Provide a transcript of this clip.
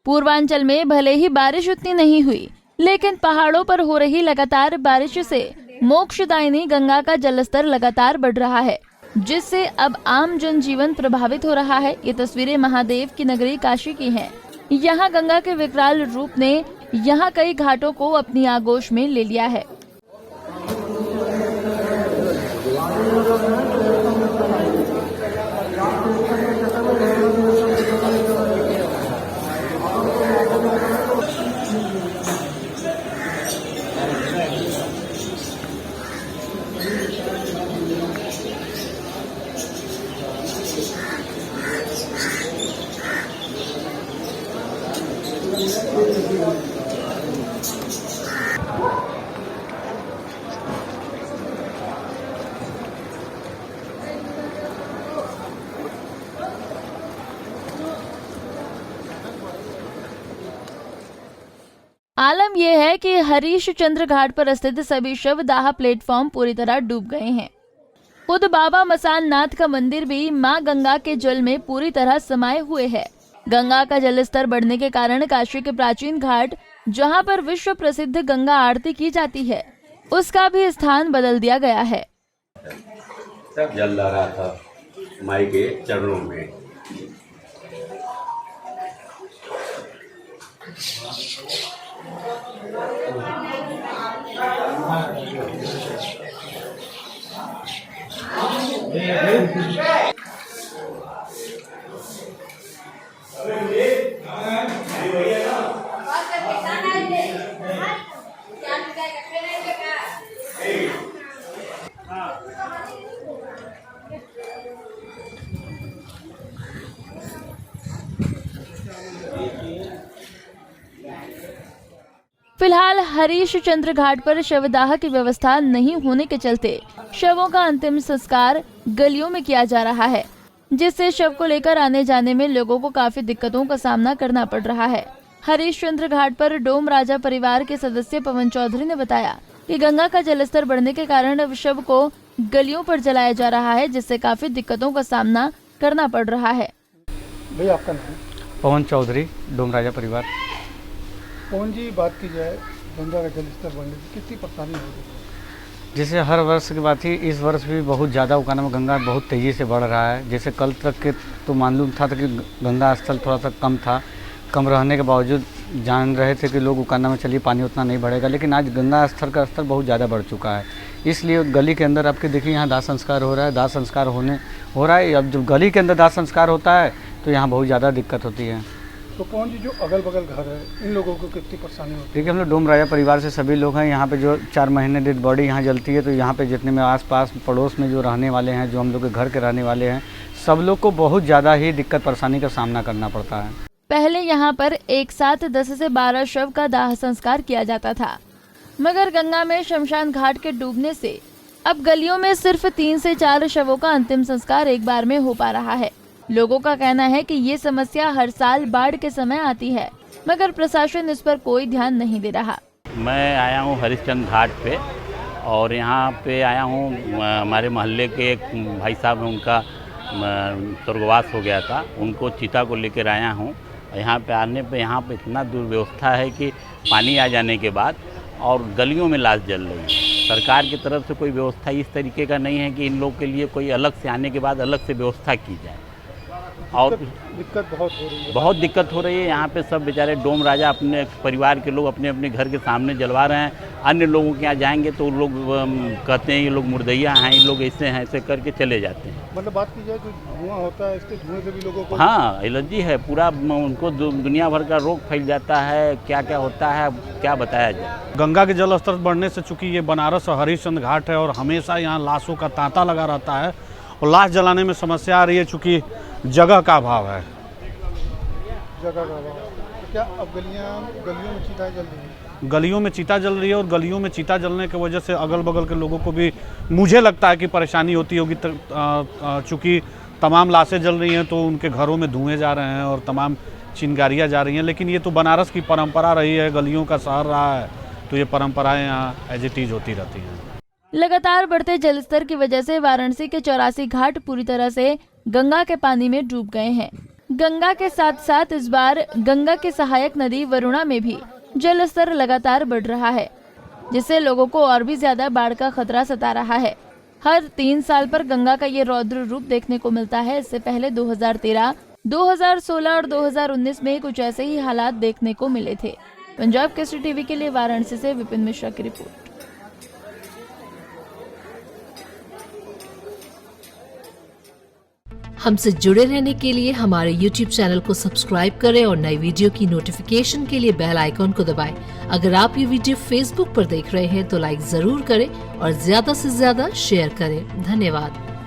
पूर्वांचल में भले ही बारिश उतनी नहीं हुई, लेकिन पहाड़ों पर हो रही लगातार बारिश से मोक्षदायिनी गंगा का जलस्तर लगातार बढ़ रहा है, जिससे अब आम जनजीवन प्रभावित हो रहा है। ये तस्वीरें महादेव की नगरी काशी की हैं। यहाँ गंगा के विकराल रूप ने यहाँ कई घाटों को अपनी आगोश में ले लिया है। आलम यह है कि हरीशचंद्र घाट पर स्थित सभी शवदाह प्लेटफॉर्म पूरी तरह डूब गए हैं। खुद बाबा मसान नाथ का मंदिर भी मां गंगा के जल में पूरी तरह समाये हुए है। गंगा का जलस्तर बढ़ने के कारण काशी के प्राचीन घाट, जहां पर विश्व प्रसिद्ध गंगा आरती की जाती है, उसका भी स्थान बदल दिया गया है। सब जल ला रहा था माई के चरणों में। फिलहाल हरीशचंद्र घाट पर शवदाह की व्यवस्था नहीं होने के चलते शवों का अंतिम संस्कार गलियों में किया जा रहा है, जिससे शव को लेकर आने जाने में लोगों को काफी दिक्कतों का सामना करना पड़ रहा है। हरीशचंद्र घाट पर डोम राजा परिवार के सदस्य पवन चौधरी ने बताया कि गंगा का जलस्तर बढ़ने के कारण अब शव को गलियों पर जलाया जा रहा है, जिससे काफी दिक्कतों का सामना करना पड़ रहा है। भैया आपका नाम? पवन चौधरी, डोम राजा परिवार। पवन जी, बात की जाए गंगा का जलस्तर बढ़ने की कितनी परेशानी हो रही है? जैसे हर वर्ष की बात ही इस वर्ष भी बहुत ज़्यादा उकाना में गंगा बहुत तेज़ी से बढ़ रहा है। जैसे कल तक के तो मालूम था कि गंगा स्थल थोड़ा सा कम था, कम रहने के बावजूद जान रहे थे कि लोग उकाना में चलिए पानी उतना नहीं बढ़ेगा, लेकिन आज गंगा स्थल का स्तर बहुत ज़्यादा बढ़ चुका है। इसलिए गली के अंदर आपके देखिए यहाँ दाह संस्कार हो रहा है, दाह संस्कार हो रहा है। अब जब गली के अंदर दाह संस्कार होता है तो यहाँ बहुत ज़्यादा दिक्कत होती है। तो कौन जी जो अगल बगल घर है, इन लोगों को कितनी परेशानी होती है? देखिए, हम लोग डोम राजा परिवार से सभी लोग हैं। यहाँ पे जो 4 महीने डेड बॉडी यहाँ जलती है, तो यहाँ पे जितने में आसपास पड़ोस में जो रहने वाले हैं, जो हम लोग के घर के रहने वाले हैं, सब लोग को बहुत ज़्यादा ही दिक्कत परेशानी का सामना करना पड़ता है। पहले यहाँ पर एक साथ 10 से 12 शव का दाह संस्कार किया जाता था, मगर गंगा में शमशान घाट के डूबने से अब गलियों में सिर्फ 3 से 4 शवों का अंतिम संस्कार एक बार में हो पा रहा है। लोगों का कहना है कि ये समस्या हर साल बाढ़ के समय आती है, मगर प्रशासन इस पर कोई ध्यान नहीं दे रहा। मैं आया हूँ हरिश्चंद्र घाट पे, और यहाँ पे आया हूँ हमारे मोहल्ले के एक भाई साहब, उनका स्वर्गवास हो गया था, उनको चिता को लेकर आया हूँ। यहाँ पे आने पे यहाँ पे इतना दुर्व्यवस्था है कि पानी आ जाने के बाद और गलियों में लाश जल रही है। सरकार की तरफ से कोई व्यवस्था इस तरीके का नहीं है कि इन लोग के लिए कोई अलग से आने के बाद अलग से व्यवस्था की जाए। और दिक्कत बहुत हो रही है। बहुत दिक्कत हो रही है। यहाँ पे सब बेचारे डोम राजा अपने परिवार के लोग अपने अपने घर के सामने जलवा रहे हैं। अन्य लोगों के यहाँ जाएंगे तो लोग कहते हैं ये लोग मुर्दैया हैं, ये लोग ऐसे हैं, ऐसे करके चले जाते हैं। मतलब बात की जाए तो धुआं होता है, इसके धुएं से भी लोगों को हाँ एलर्जी है पूरा, उनको दुनिया भर का रोग फैल जाता है। क्या क्या होता है क्या बताया जाए। गंगा के जल स्तर बढ़ने से चूँकि ये बनारस और हरिश्चंद्र घाट है और हमेशा यहाँ लाशों का तांता लगा रहता है और लाश जलाने में समस्या आ रही है, चूँकि जगह का अभाव है। जगह का अभाव। तो क्या अब गलियों में चिता जल रही है? गलियों में चिता जल रही है और गलियों में चिता जलने की वजह से अगल बगल के लोगों को भी मुझे लगता है कि परेशानी होती होगी। चूँकि तमाम लाशें जल रही हैं तो उनके घरों में धुएँ जा रहे हैं और तमाम चिंगारियाँ जा रही हैं। लेकिन ये तो बनारस की परंपरा रही है, गलियों का शहर रहा है, तो ये परंपराएँ यहाँ एज इट इज़ होती रहती हैं। लगातार बढ़ते जलस्तर की वजह से वाराणसी के 84 घाट पूरी तरह से गंगा के पानी में डूब गए हैं। गंगा के साथ साथ इस बार गंगा की सहायक नदी वरुणा में भी जल स्तर लगातार बढ़ रहा है, जिससे लोगों को और भी ज्यादा बाढ़ का खतरा सता रहा है। हर 3 साल पर गंगा का ये रौद्र रूप देखने को मिलता है। इससे पहले 2013, 2016 और 2019 में कुछ ऐसे ही हालात देखने को मिले थे। पंजाब केसरी टीवी के लिए वाराणसी से विपिन मिश्रा की रिपोर्ट। हमसे जुड़े रहने के लिए हमारे YouTube चैनल को सब्सक्राइब करें और नई वीडियो की नोटिफिकेशन के लिए बेल आइकॉन को दबाएं। अगर आप ये वीडियो Facebook पर देख रहे हैं तो लाइक जरूर करें और ज्यादा से ज्यादा शेयर करें। धन्यवाद।